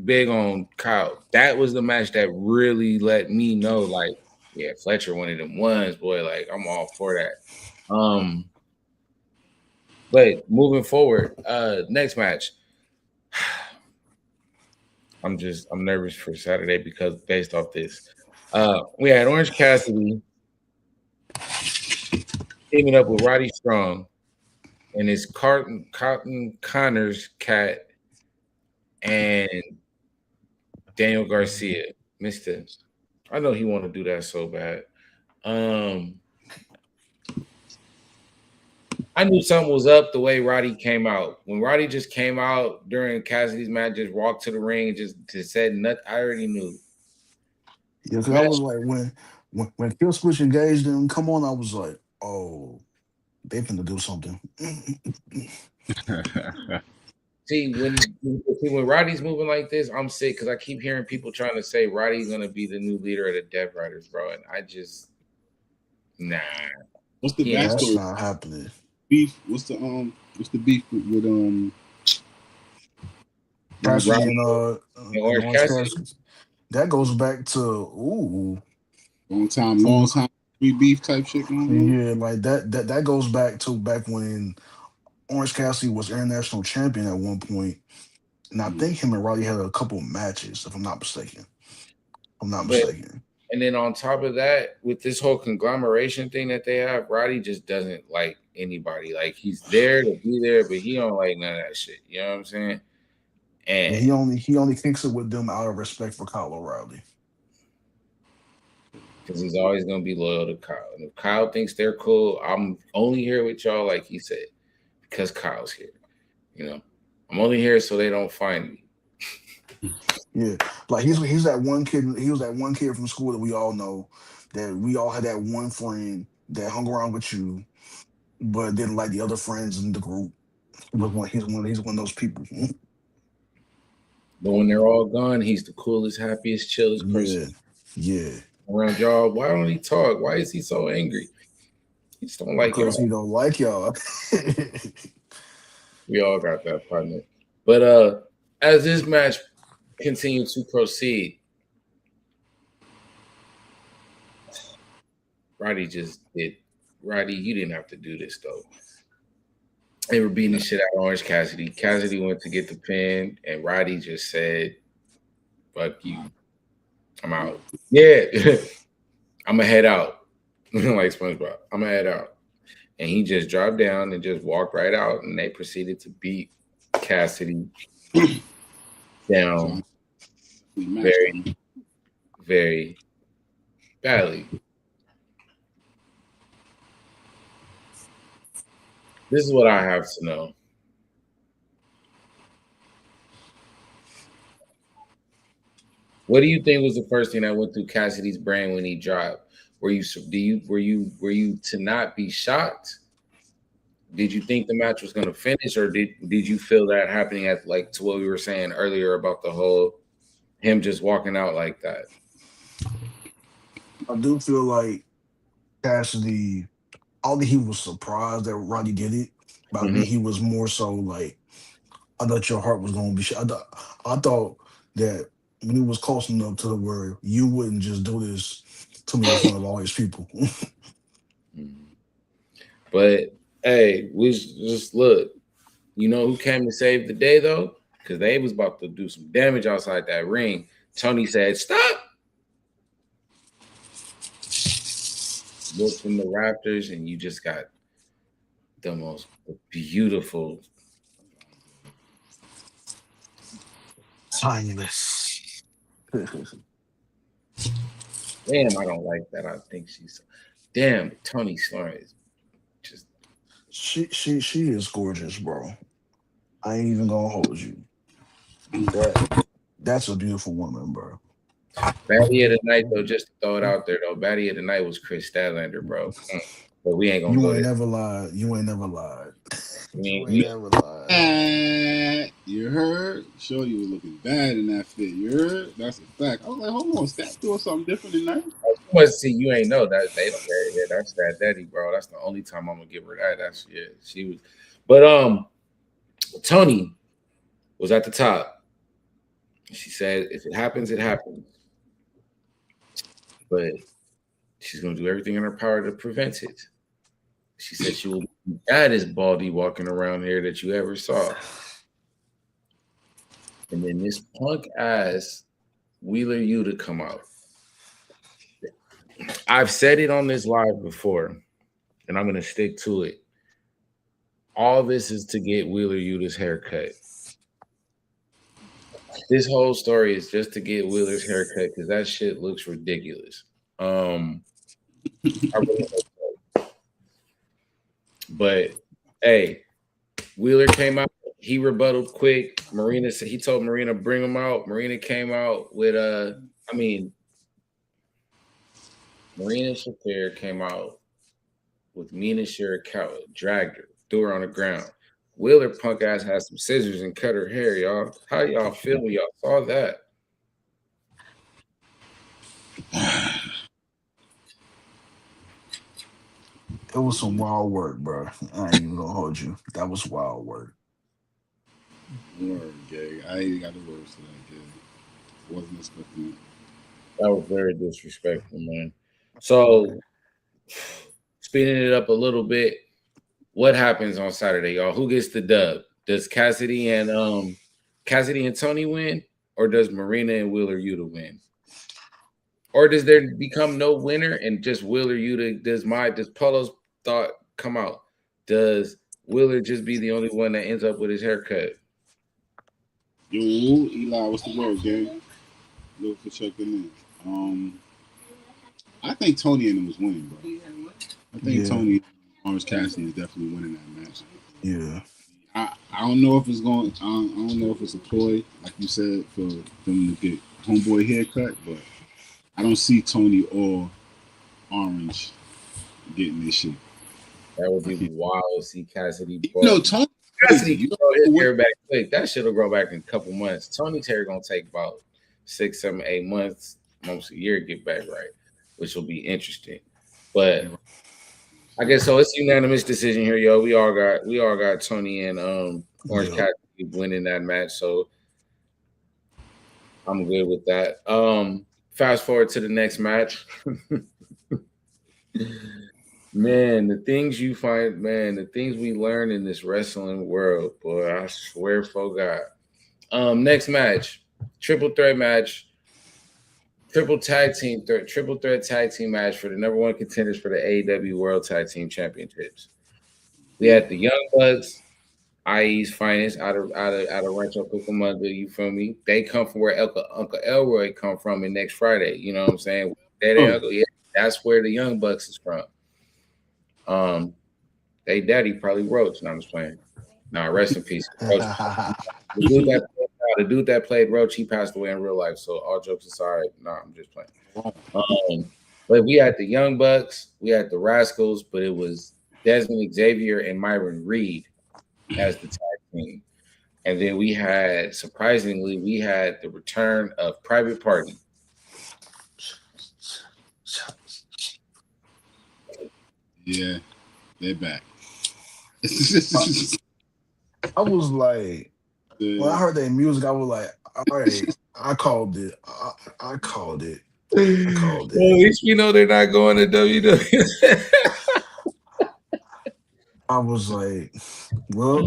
big on Kyle. That was the match that really let me know, like, yeah, Fletcher one of them ones, boy. Like, I'm all for that. But moving forward, next match. I'm nervous for Saturday because based off this, we had Orange Cassidy teaming up with Roddy Strong and his Cotton Connors cat and Daniel Garcia. I know he want to do that so bad. I knew something was up the way Roddy came out. When Roddy just came out during Cassidy's match, just walked to the ring and just said nothing, I already knew. Yeah, because I was like, when Kill Switch engaged him, come on, I was like, oh, they finna do something. See, when Roddy's moving like this, I'm sick because I keep hearing people trying to say Roddy's gonna be the new leader of the Death Riders, bro, and I just What's the backstory? That's not happening. Beef? What's the beef with Cassidy and Orange Cassidy? That goes back to long time free beef type shit going on. Yeah, like that goes back when Orange Cassidy was international champion at one point, and I think him and Roddy had a couple matches, if I'm not mistaken. And then on top of that, with this whole conglomeration thing that they have, Roddy just doesn't like anybody. Like, he's there to be there, but he don't like none of that shit. You know what I'm saying? And he only kicks it with them out of respect for Kyle O'Reilly. Because he's always gonna be loyal to Kyle. And if Kyle thinks they're cool, I'm only here with y'all, like he said, because Kyle's here. You know, I'm only here so they don't find me. Yeah, like he's that one kid. He was that one kid from school that we all know. That we all had that one friend that hung around with you, but didn't like the other friends in the group. He's one of those people. But when they're all gone, he's the coolest, happiest, chillest person. Yeah. Around y'all. Why don't he talk? Why is he so angry? He just don't like y'all. Because he don't like y'all. We all got that partner. But as this match continued to proceed, Roddy, you didn't have to do this though. They were beating the shit out of Orange Cassidy. Cassidy went to get the pin, and Roddy just said, "Fuck you, I'm out." Yeah, I'm gonna head out. Like SpongeBob, I'm gonna head out. And he just dropped down and just walked right out, and they proceeded to beat Cassidy down very, very badly. This is what I have to know. What do you think was the first thing that went through Cassidy's brain when he dropped? Were you to not be shocked? Did you think the match was going to finish, or did you feel that happening at, like, to what we were saying earlier about the whole him just walking out like that. I do feel like Cassidy, although he was surprised that Roddy did it, but I think he was more so like, I thought your heart was going to be shot. I thought that when he was close enough to the word, you wouldn't just do this to me in front of all these people. But hey, we just look. You know who came to save the day though? Because they was about to do some damage outside that ring. Tony said, "Stop!" Look from the rafters, and you just got the most beautiful, timeless. Damn, I don't like that. I think she's damn. Tony Storm is just she is gorgeous, bro. I ain't even gonna hold you. That's a beautiful woman, bro. Baddie of the night though. Just to throw it out there though, Baddie of the night was Chris Statlander, bro. But we ain't gonna. You ain't never lied. You ain't never lied. You ain't never lied. You heard? Shorty was looking bad in that fit. You heard? That's a fact. I was like, hold on, Stat doing something different tonight. You must see. You ain't know that they don't care. Yeah, that's that daddy, bro. That's the only time I'm gonna give her that. That's she was. But Tony was at the top. She said, "If it happens, it happens." But she's gonna do everything in her power to prevent it. She said she will be the baddest Baldy walking around here that you ever saw. And then this punk ass Wheeler Yuta come out. I've said it on this live before, and I'm gonna stick to it. All this is to get Wheeler Yuta's haircut. This whole story is just to get Wheeler's haircut because that shit looks ridiculous. I really hope so. But hey, Wheeler came out. He rebutted quick. Marina said he told Marina bring him out. Marina came out with Marina Shafir came out with Mina Shirakawa, dragged her, threw her on the ground. Wheeler punk ass had some scissors and cut her hair, y'all. How y'all feel when y'all saw that? It was some wild work, bro. I ain't even gonna hold you. That was wild work. Word, gay. I ain't got the words for that, gay. Wasn't expecting it. That was very disrespectful, man. So, speeding it up a little bit, what happens on Saturday, y'all? Who gets the dub? Does Cassidy and Tony win, or does Marina and Wheeler Yuta win? Or does there become no winner and just Wheeler Yuta? Does Polo's thought come out? Does Wheeler just be the only one that ends up with his haircut? Yo, Eli, what's the word, gang? Look for checking in. I think Tony and him was winning, bro. I think Tony Orange Cassidy is definitely winning that match. Yeah. I don't know if it's going. I don't know if it's a ploy, like you said, for them to get homeboy haircut, but I don't see Tony or Orange getting this shit. That would be wild to see Cassidy. No, Tony. Cassidy can grow his hair back quick. That shit will grow back in a couple months. Tony's hair gonna take about 6, 7, 8 months, almost a year to get back right, which will be interesting. But I guess so. It's a unanimous decision here, yo. We all got Tony and Orange Cassidy winning that match, so I'm good with that. Fast forward to the next match. Man, the things you find, man, the things we learn in this wrestling world, boy, I swear for God. Next match, triple threat match, triple threat tag team match for the number one contenders for the AEW World Tag Team Championships. We had the Young Bucks, IE's finest, out of Rancho Cucamonga, you feel me? They come from where Uncle Elroy come from in Next Friday, you know what I'm saying? Yeah, that's where the Young Bucks is from. They daddy probably Roach. No, I'm just playing. Nah, rest in peace. The dude that played Roach, he passed away in real life. So all jokes aside, nah, I'm just playing. But we had the Young Bucks, we had the Rascals, but it was Desmond Xavier and Myron Reed as the tag team. And then we had, surprisingly, the return of Private Party. Yeah, they're back. I was like, when I heard their music, I was like, all right, I called it. I called it. I called Well, at it. least we know they're not going to WWE. I was like, well,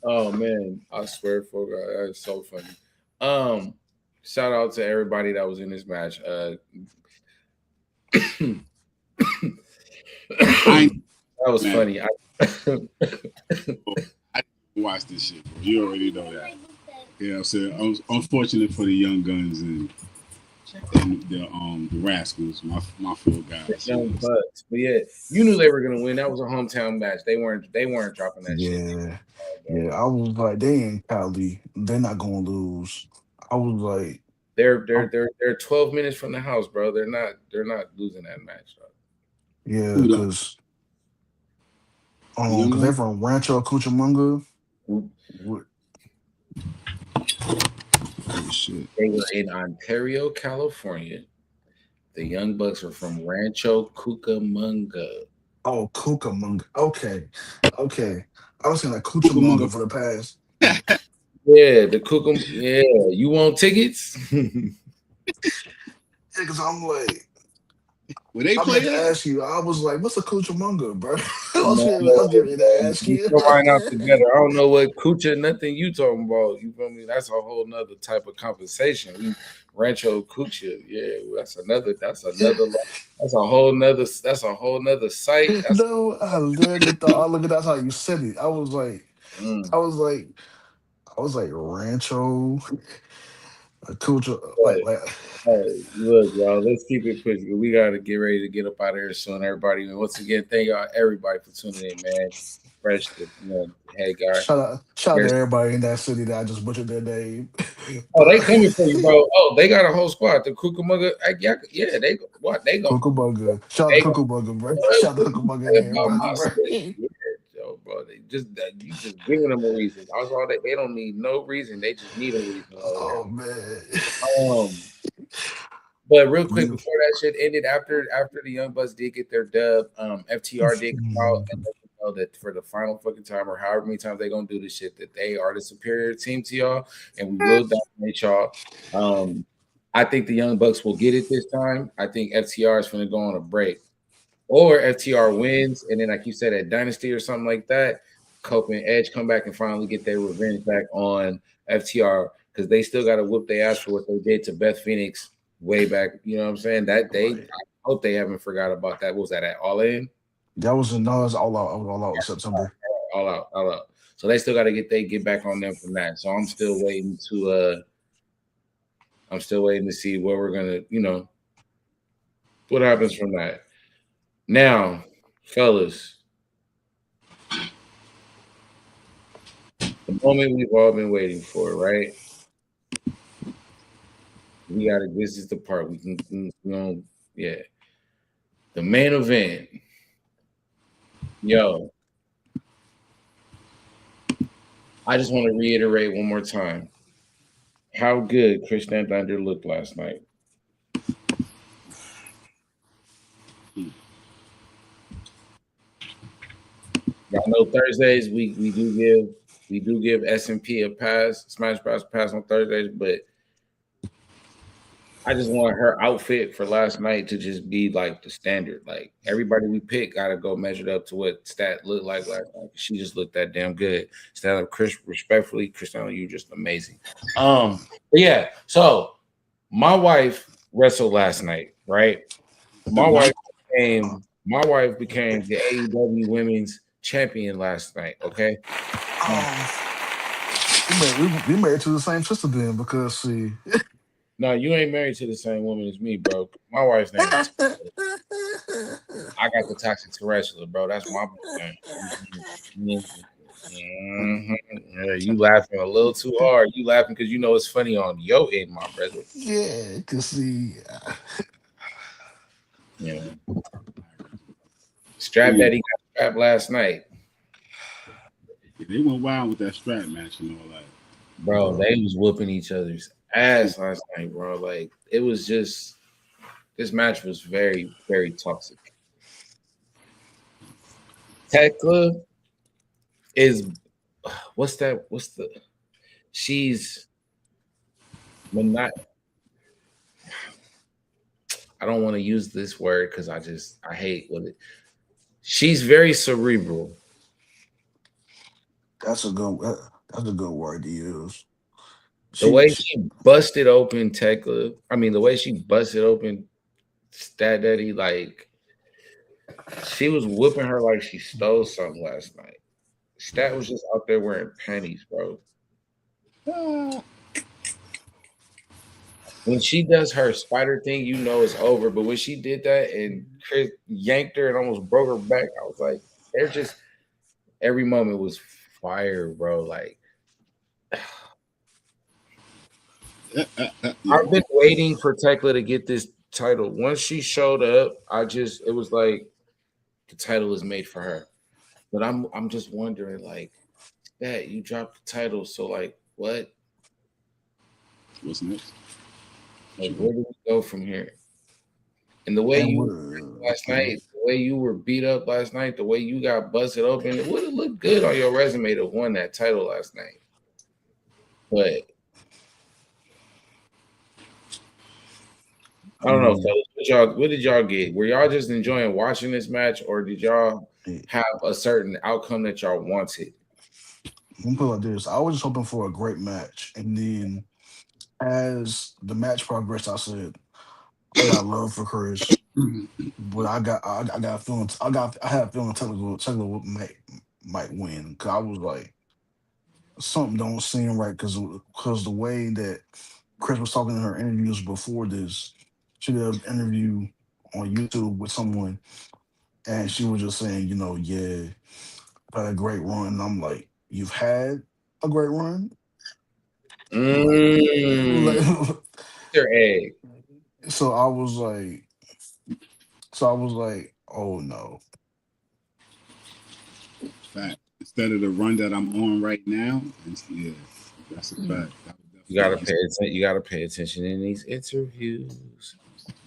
Oh man, I swear for God, that's so funny. Shout out to everybody that was in this match. That was funny. I didn't watch this shit, bro. You already know that. You know what I'm saying? I was unfortunate for the Young Guns and the Rascals, my four guys. Young Bucks. But yeah, you knew they were gonna win. That was a hometown match. They weren't dropping that shit. Yeah. I was like, they in Cali, they're not gonna lose. I was like, they're 12 minutes from the house, bro. They're not losing that match. Bro. yeah, because they're from Rancho Cucamonga. Shit. They were in Ontario, California. The Young Bucks were from Rancho Cucamonga. Oh, Cucamonga. Okay. I was saying like Cucamonga for the past. Yeah, the Cucamonga. Yeah, you want tickets? Yeah, because I'm like, when they I play meant to ask you. I was like, "What's a Cucamonga, bro?" I was No, getting ready to ask you. We'll find out together. I don't know what Cucha, nothing you talking about. You feel me? That's a whole nother type of compensation. We Rancho Cucha, yeah, that's a whole nother site. No, I literally thought. Look at that's how you said it. I was like, Rancho Cucha, like. Hey, look, y'all, let's keep it pushing. We got to get ready to get up out of here soon, everybody. And once again, thank y'all, everybody, for tuning in, man. Fresh, hey, guys. Shout out to everybody in that city that I just butchered their name. Oh, they coming for you, bro. Oh, they got a whole squad. The Cucamonga, yeah, they go. Cucamonga. Shout out to Cucamonga, bro. Shout out to Cucamonga and everybody, bro. Yo, bro, you just giving them a reason. Also, they don't need no reason. They just need a reason. Oh man. But real quick, before that shit ended, after the Young Bucks did get their dub, FTR did come out and let you know that for the final fucking time, or however many times they're gonna do this shit, that they are the superior team to y'all, and we will dominate y'all. I think the Young Bucks will get it this time. I think FTR is gonna go on a break, or FTR wins, and then like you said, at Dynasty or something like that, Cope and Edge come back and finally get their revenge back on FTR, because they still got to whoop their ass for what they did to Beth Phoenix way back. You know what I'm saying? I hope they haven't forgot about that. What was that at All In? That was All Out in September. All out. So they still got to get back on them from that. So I'm still waiting to see where we're gonna, what happens from that. Now, fellas, the moment we've all been waiting for, right? This is the part we can, yeah. The main event. Yo, I just want to reiterate one more time how good Christian Thunder looked last night. I know Thursdays we do give S&P a pass, Smash Bros. Pass on Thursdays, but I just want her outfit for last night to just be like the standard. Like everybody we pick got to go measured up to what Stat looked like last night. She just looked that damn good. Stand up, Chris. Respectfully, Christiana, you just amazing. But yeah. So my wife wrestled last night, right? My wife became the AEW Women's Champion last night. Okay. We married to the same sister then, because see. No, you ain't married to the same woman as me, bro. My wife's name is I got the toxic tarantula, bro. That's my name. Yeah, you laughing a little too hard. You laughing because you know it's funny on your end, my brother. Yeah, because see. Yeah. Strap Daddy got strapped last night. They went wild with that strap match and all that. Bro, they was whooping each other's ass last night, bro. Like, it was just, this match was very, very toxic. Tekla is, she's not, I don't want to use this word because I hate what it, she's very cerebral. That's a good word to use. The way she busted open Tekla, the way she busted open Stat Daddy, like, she was whooping her like she stole something last night. Stat was just out there wearing panties, bro. When she does her spider thing, you know it's over. But when she did that and Chris yanked her and almost broke her back, I was like, they're just, every moment was fire, bro. Like, I've been waiting for Tekla to get this title. Once she showed up, it was like the title is made for her. But I'm just wondering, like, that you dropped the title, so like, what? What's next? Like, where do we go from here? And the way last night, the way you were beat up last night, the way you got busted open, it would have looked good on your resume to win that title last night. But I don't know, fellas. What did y'all get? Were y'all just enjoying watching this match, or did y'all have a certain outcome that y'all wanted? I'm gonna put it like this. I was just hoping for a great match, and then as the match progressed, I said, I got love for Chris, but I had a feeling Taylor might win, because I was like, something don't seem right, because the way that Chris was talking in her interviews before this, she did an interview on YouTube with someone, and she was just saying, yeah, had a great run. And I'm like, you've had a great run? Their egg. So I was like, oh no. Fact. Instead of the run that I'm on right now, yeah, that's a fact. You gotta pay attention in these interviews.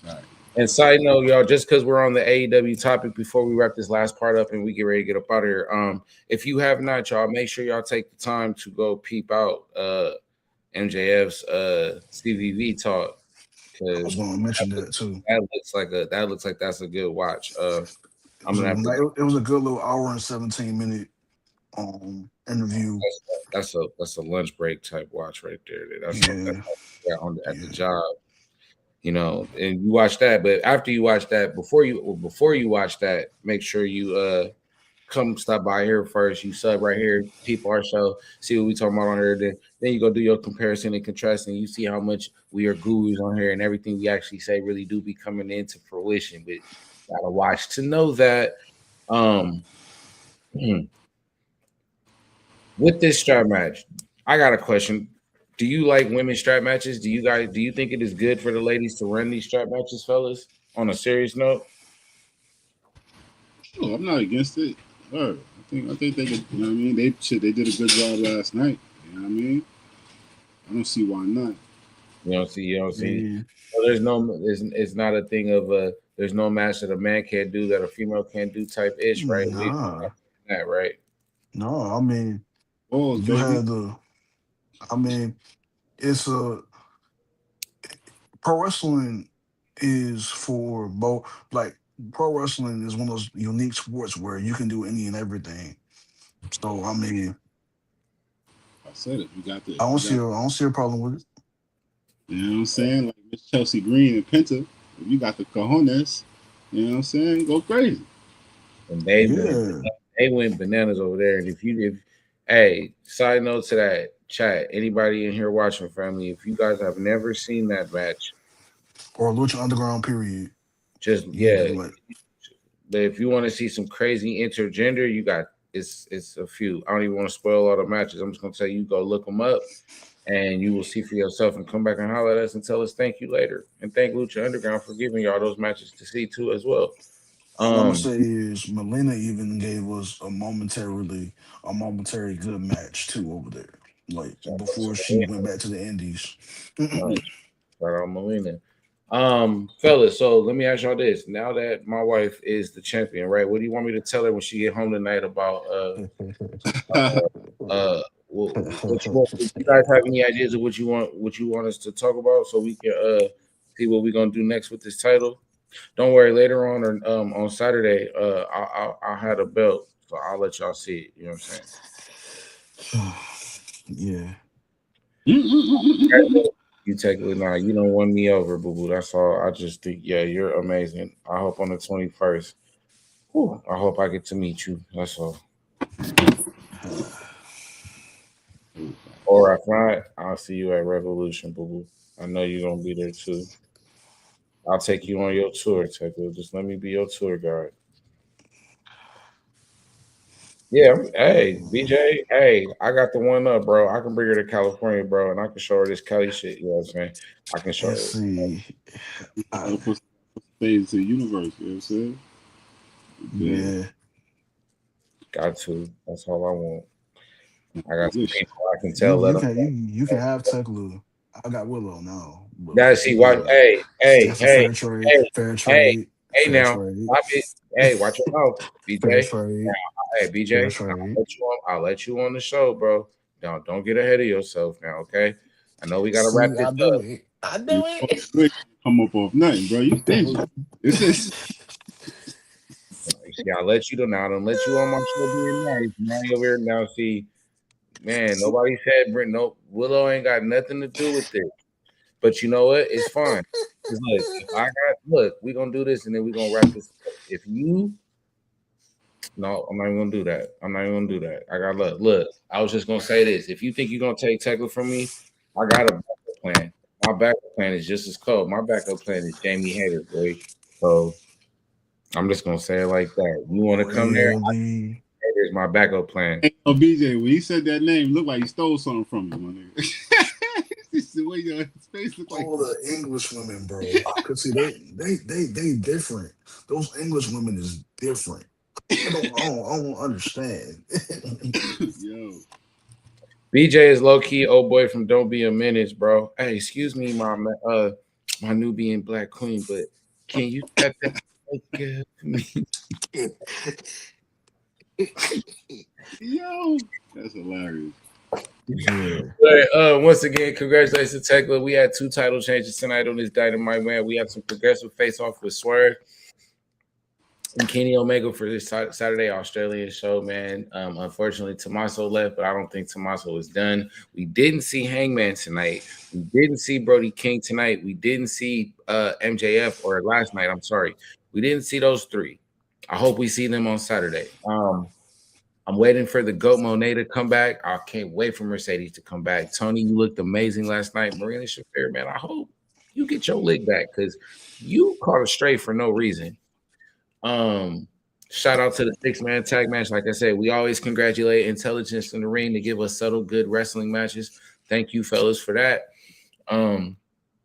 Right. And side note, y'all, just because we're on the AEW topic, before we wrap this last part up and we get ready to get up out of here, if you have not, y'all, make sure y'all take the time to go peep out MJF's CVV talk. I was going to mention that too. That looks like that's a good watch. It was a good little hour and 17-minute interview. That's a lunch break type watch right there. That's at the job. And you watch that, but after you watch that, before you watch that, make sure you come stop by here first. You sub right here, peep our show, see what we talking about on here. Then you go do your comparison and contrast, and you see how much we are gurus on here, and everything we actually say really do be coming into fruition. But gotta watch to know that. With this strap match, I got a question. Do you like women's strap matches? Do you think it is good for the ladies to run these strap matches, fellas? On a serious note, sure, I'm not against it. I think they could. You know what I mean? They did a good job last night. You know what I mean? I don't see why not. You don't see. Well, it's not a thing of there's no match that a man can't do that a female can't do type ish, right? Nah. That right? No, I mean, it's pro wrestling is for both. Like, pro wrestling is one of those unique sports where you can do any and everything. So I said it. You got the. I don't see a problem with it. You know what I'm saying? Like Miss Chelsea Green and Penta, if you got the cojones, you know what I'm saying? Go crazy. And they went bananas over there. And hey, side note to that chat, anybody in here watching, family, if you guys have never seen that match or Lucha Underground, period, just but if you want to see some crazy intergender, you got it's a few. I don't even want to spoil all the matches. I'm just gonna tell you, go look them up, and you will see for yourself. And come back and holler at us and tell us thank you later. And thank Lucha Underground for giving y'all those matches to see too as well. All I'm gonna say is Melina even gave us a momentary good match too over there. Like before she went back to the Indies. Shout out Melina. Fellas, so let me ask y'all this. Now that my wife is the champion, right? What do you want me to tell her when she get home tonight about you guys have any ideas of what you want us to talk about so we can see what we're gonna do next with this title? Don't worry, later on or on Saturday, I'll have a belt, so I'll let y'all see it. You know what I'm saying? Yeah. You take it now. You don't won me over, boo boo. That's all. I just think, yeah, you're amazing. I hope on the 21st. I hope I get to meet you. That's all. Or if not, I'll see you at Revolution, boo boo. I know you're gonna be there too. I'll take you on your tour, Teco. Just let me be your tour guide. Yeah, hey, BJ, hey, I got the one up, bro. I can bring her to California, bro, and I can show her this Cali shit. You know what I'm saying? I can show her. See. Put things to the universe, you know what I'm saying? Yeah. Got to. That's all I want. I got some people I can tell. You can have Tekla. I got Willow now. That's see why. Hey, fair trade. Now, hey, watch your mouth, BJ. Hey, BJ, I'll let you on the show, bro. Don't get ahead of yourself now, okay? I know we gotta wrap this up. I do it. Come up off nothing, bro. You dangerous. See, I'll let you know. I don't let you on my show being nice. Now you over here now. See, man, nobody said Willow ain't got nothing to do with this. But you know what? It's fine. Look, we're gonna do this and then we're gonna wrap this up. No, I'm not even gonna do that. I got look. I was just gonna say this. If you think you're gonna take Tekla from me, I got a backup plan. My backup plan is just as cold. My backup plan is Jamie Hader, boy. So I'm just gonna say it like that. You want to come there? Here's my backup plan. Oh, BJ, when he said that name, looked like he stole something from you, my nigga. The way your face looked like all the English women, bro. Cause see, they different. Those English women is different. I don't understand. Yo. BJ is low key old boy from Don't Be a Menace, bro. Hey, excuse me, my Nubian black queen, but can you cut that to me? Yo, that's hilarious. Yeah. But, once again, congratulations to Tekla. We had 2 title changes tonight on this Dynamite, man. We had some progressive face-off with Swerve and Kenny Omega for this Saturday Australian show, man. Unfortunately, Tommaso left, but I don't think Tommaso is done. We didn't see Hangman tonight. We didn't see Brody King tonight. We didn't see MJF or last night. I'm sorry. We didn't see those 3. I hope we see them on Saturday. I'm waiting for the GOAT Monet to come back. I can't wait for Mercedes to come back. Tony, you looked amazing last night. Marina Shafir, man, I hope you get your lick back because you caught a stray for no reason. Shout out to the 6-man tag match. Like I said, we always congratulate Intelligence in the ring to give us subtle, good wrestling matches. Thank you, fellas, for that.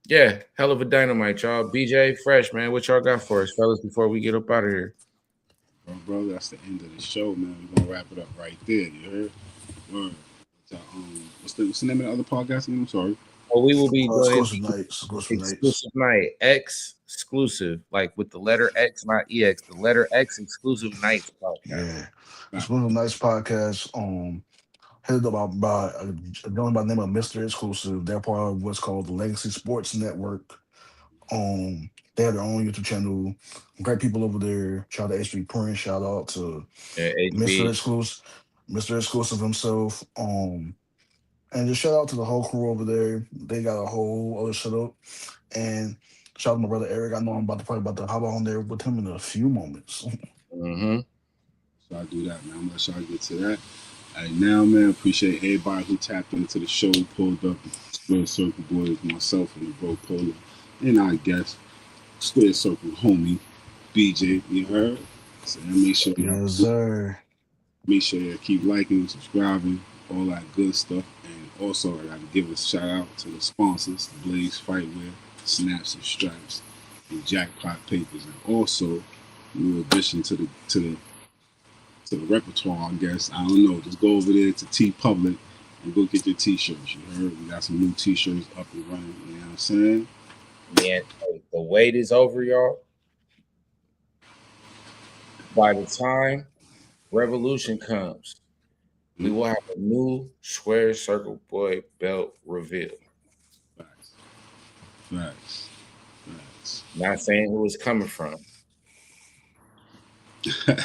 Yeah, hell of a Dynamite, y'all. BJ, Fresh, man, what y'all got for us, fellas, before we get up out of here? Bro, that's the end of the show, man. We're gonna wrap it up right there. You heard? Word. What's the name of the other podcast again? I'm sorry. Well, we will be doing exclusive night. Exclusive, like with the letter X, not EX. The letter X exclusive nights podcast. Yeah, exclusive nights podcast. Headed up by a gentleman by the name of Mr. Exclusive. They're part of what's called the Legacy Sports Network. They have their own YouTube channel. Great people over there. Shout out to HB Prince. Shout out to Mr. Exclusive himself. And just shout out to the whole crew over there. They got a whole other setup. And shout out to my brother Eric. I know I'm about to hop on there with him in a few moments. Mm-hmm. So I do that, man. I'm gonna let y'all get to that. All right, now, man, appreciate everybody who tapped into the show, pulled up, Square Circle Boys, myself and the Bro Polo, and I guess Square Circle homie BJ. You heard? So make sure y'all, yes, sir. Make sure you keep liking, subscribing, all that good stuff. And also, I got to give a shout out to the sponsors: Blaze Fightwear, Snaps and Straps, and Jackpot Papers, and also new addition to the repertoire, I guess. I don't know. Just go over there to T Public and go get your t-shirts. You heard? We got some new t-shirts up and running. You know what I'm saying? Man, the wait is over, y'all. By the time Revolution comes, we will have a new Square Circle Boy belt reveal. Facts. Not saying who it's coming from. Y'all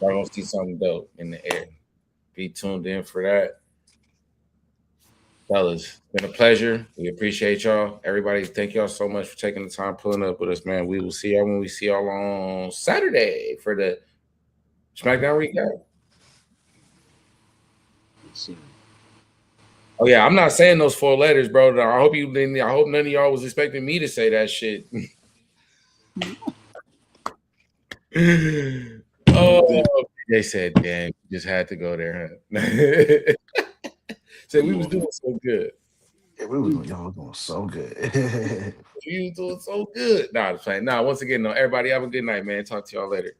gonna see something dope in the air. Be tuned in for that. Fellas, it's been a pleasure. We appreciate y'all. Everybody, thank y'all so much for taking the time pulling up with us, man. We will see y'all when we see y'all on Saturday for the SmackDown recap. Oh yeah, I'm not saying those 4 letters, bro. I hope none of y'all was expecting me to say that shit. Oh, they said, damn, you just had to go there, huh? Said we was doing so good. Yeah, y'all was doing so good. You was doing so good. Nah, I'm playing. Nah, once again, no, everybody have a good night, man. Talk to y'all later.